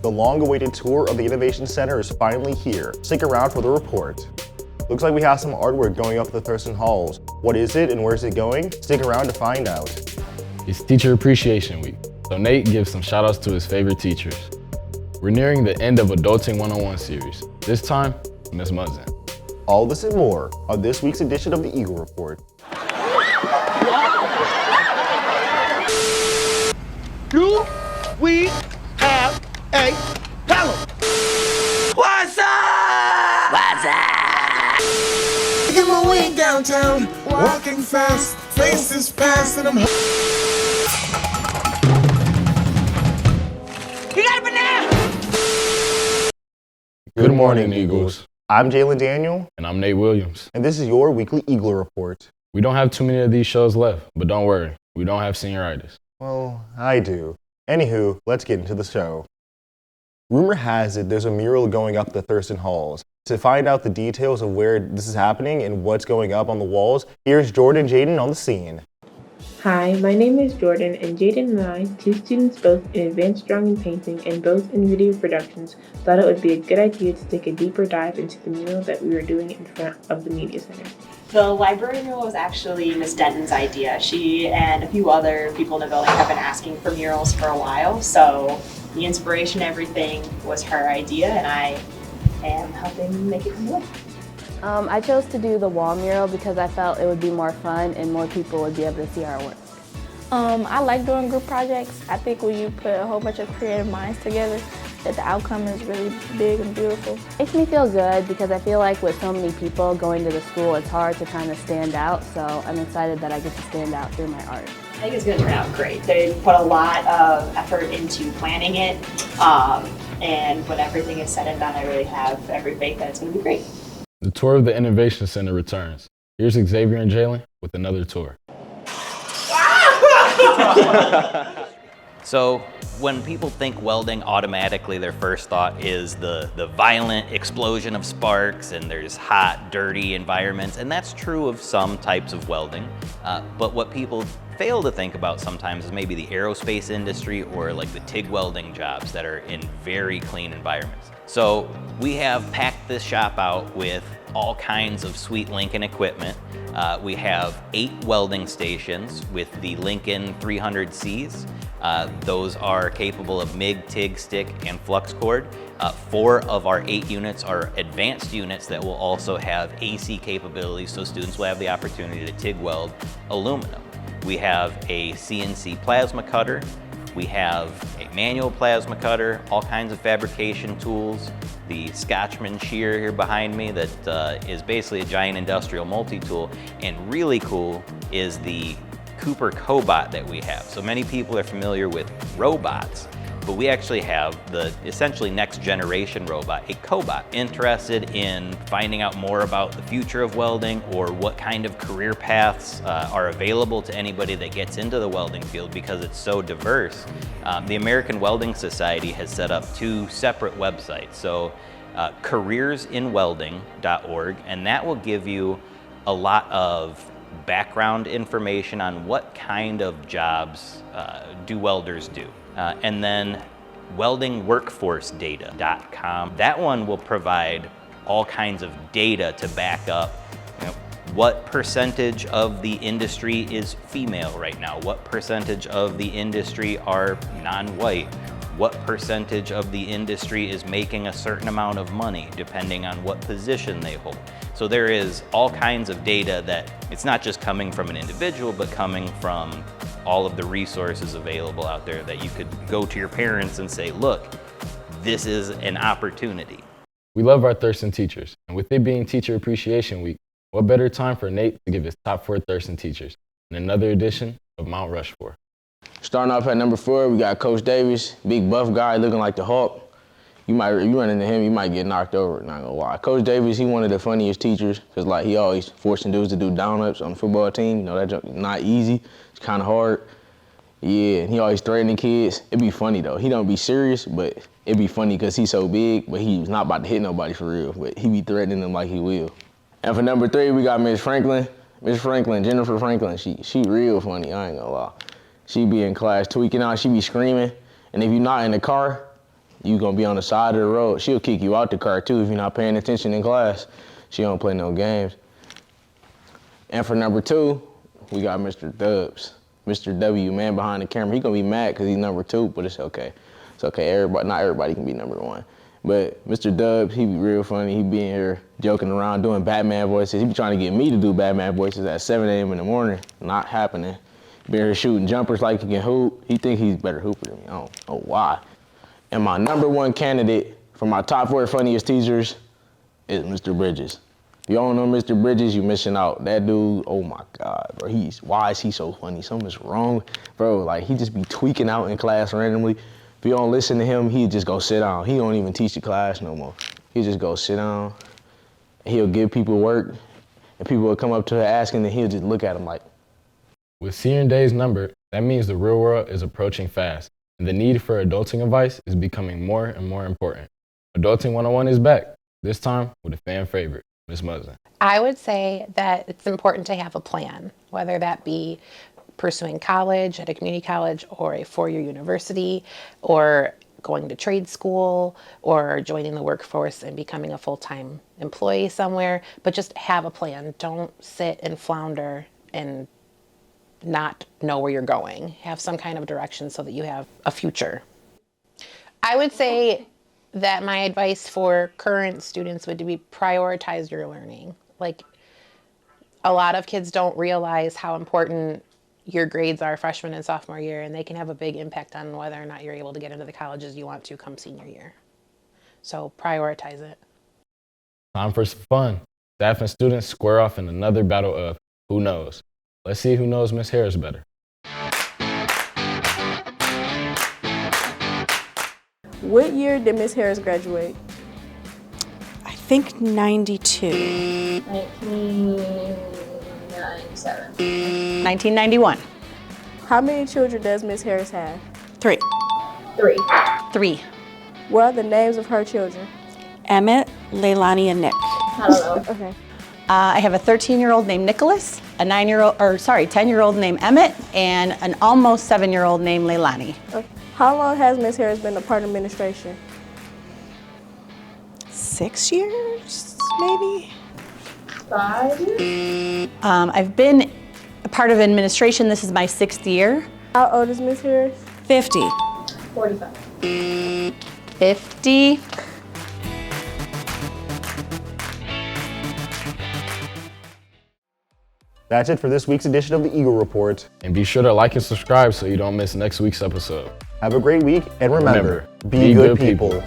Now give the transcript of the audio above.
The long-awaited tour of the Innovation Center is finally here. Stick around for the report. Looks like we have some artwork going up the Thurston halls. What is it and where's it going? Stick around to find out. It's Teacher Appreciation Week, so Nate gives some shout-outs to his favorite teachers. We're nearing the end of Adulting 101 series. This time, Ms. Muzzin. All this and more on this week's edition of the Eagle Report. Do we have a panel? What's up? What's up? Making my way downtown, walking fast, faces fast, and I'm. You got a banana? Good morning, Eagles. I'm Jaden Daniel. And I'm Nate Williams. And this is your weekly Eagle Report. We don't have too many of these shows left, but don't worry, we don't have senioritis. Well, I do. Anywho, let's get into the show. Rumor has it there's a mural going up the Thurston halls. To find out the details of where this is happening and what's going up on the walls, here's Jordyn and Jaden on the scene. Hi, my name is Jordyn, and Jaden and I, two students both in advanced drawing and painting and both in video productions, thought it would be a good idea to take a deeper dive into the mural that we were doing in front of the media center. The library mural was actually Miss Denton's idea. She and a few other people in the building have been asking for murals for a while, so the inspiration, everything was her idea, and I am helping make it come to life. I chose to do the wall mural because I felt it would be more fun and more people would be able to see our work. I like doing group projects. I think when you put a whole bunch of creative minds together, that the outcome is really big and beautiful. It makes me feel good because I feel like with so many people going to the school, it's hard to kind of stand out, so I'm excited that I get to stand out through my art. I think it's going to turn out great. They put a lot of effort into planning it, and when everything is said and done, I really have every faith that it's going to be great. The tour of the Innovation Center returns. Here's Xavier and Jalen with another tour. So when people think welding, automatically their first thought is the violent explosion of sparks and there's hot, dirty environments, and that's true of some types of welding. But what people fail to think about sometimes is maybe the aerospace industry or like the TIG welding jobs that are in very clean environments. So we have packed this shop out with all kinds of sweet Lincoln equipment. We have 8 welding stations with the Lincoln 300Cs. Those are capable of MIG, TIG, stick, and flux cord. 4 of our 8 units are advanced units that will also have AC capabilities, so students will have the opportunity to TIG weld aluminum. We have a CNC plasma cutter. We have a manual plasma cutter, all kinds of fabrication tools, the Scotchman shear here behind me that is basically a giant industrial multi-tool, and really cool is the Cooper Cobot that we have. So many people are familiar with robots, but we actually have the essentially next generation robot, a Cobot. Interested in finding out more about the future of welding or what kind of career paths are available to anybody that gets into the welding field because it's so diverse, the American Welding Society has set up 2 separate websites. So careersinwelding.org, and that will give you a lot of background information on what kind of jobs do welders do. And then weldingworkforcedata.com. That one will provide all kinds of data to back up what percentage of the industry is female right now, what percentage of the industry are non-white, what percentage of the industry is making a certain amount of money depending on what position they hold. So there is all kinds of data that it's not just coming from an individual, but coming from all of the resources available out there that you could go to your parents and say, look, this is an opportunity. We love our Thurston teachers, and with it being Teacher Appreciation Week, what better time for Nate to give his top 4 Thurston teachers in another edition of Mount Rushmore. Starting off at number 4, we got Coach Davis, big buff guy looking like the Hulk. You run into him, you might get knocked over, not gonna lie. Coach Davis, he one of the funniest teachers, because like he always forcing dudes to do down-ups on the football team. You know, that junk is not easy, it's kind of hard. Yeah, and he always threatening kids. It'd be funny though. He don't be serious, but it'd be funny because he's so big, but he's not about to hit nobody for real, but he be threatening them like he will. And for number 3, we got Miss Franklin. Miss Franklin, Jennifer Franklin, she real funny, I ain't gonna lie. She be in class tweaking out, she be screaming, and if you're not in the car, you gonna be on the side of the road. She'll kick you out the car too if you're not paying attention in class. She don't play no games. And for number 2, we got Mr. Dubs. Mr. W, man behind the camera. He gonna be mad because he's number 2, but it's okay. It's okay, not everybody can be number 1. But Mr. Dubs, he be real funny. He be in here joking around, doing Batman voices. He be trying to get me to do Batman voices at 7 a.m. in the morning. Not happening. Be here shooting jumpers like he can hoop. He think he's better hooper than me. I don't know why. And my number 1 candidate for my top 4 funniest teachers is Mr. Bridges. If you don't know Mr. Bridges, you missing out. That dude, oh my God, bro. Why is he so funny? Something's wrong. Bro, like he just be tweaking out in class randomly. If you don't listen to him, he just go sit down. He don't even teach the class no more. He just go sit down. He'll give people work, and people will come up to her asking, and he'll just look at them like. With senior days numbered, that means the real world is approaching fast, and the need for adulting advice is becoming more and more important. Adulting 101 is back, this time with a fan favorite, Ms. Muslin. I would say that it's important to have a plan, whether that be pursuing college at a community college or a 4-year university, or going to trade school, or joining the workforce and becoming a full-time employee somewhere. But just have a plan. Don't sit and flounder and not know where you're going. Have some kind of direction so that you have a future. I would say that my advice for current students would be prioritize your learning. Like, a lot of kids don't realize how important your grades are freshman and sophomore year, and they can have a big impact on whether or not you're able to get into the colleges you want to come senior year. So prioritize it. Time for some fun. Staff and students square off in another battle of who knows. Let's see who knows Miss Harris better. What year did Miss Harris graduate? I think 92. 1997. 1991. How many children does Miss Harris have? 3. 3. 3. What are the names of her children? Emmett, Leilani, and Nick. I don't know. Okay. I have a 13-year-old named Nicholas, a 10-year-old named Emmett, and an almost 7-year-old named Leilani. Okay. How long has Miss Harris been a part of administration? 6 years, maybe? 5 years? I've been a part of administration. This is my 6th year. How old is Miss Harris? 50. 45. 50. That's it for this week's edition of the Eagle Report. And be sure to like and subscribe so you don't miss next week's episode. Have a great week, and remember, be good people.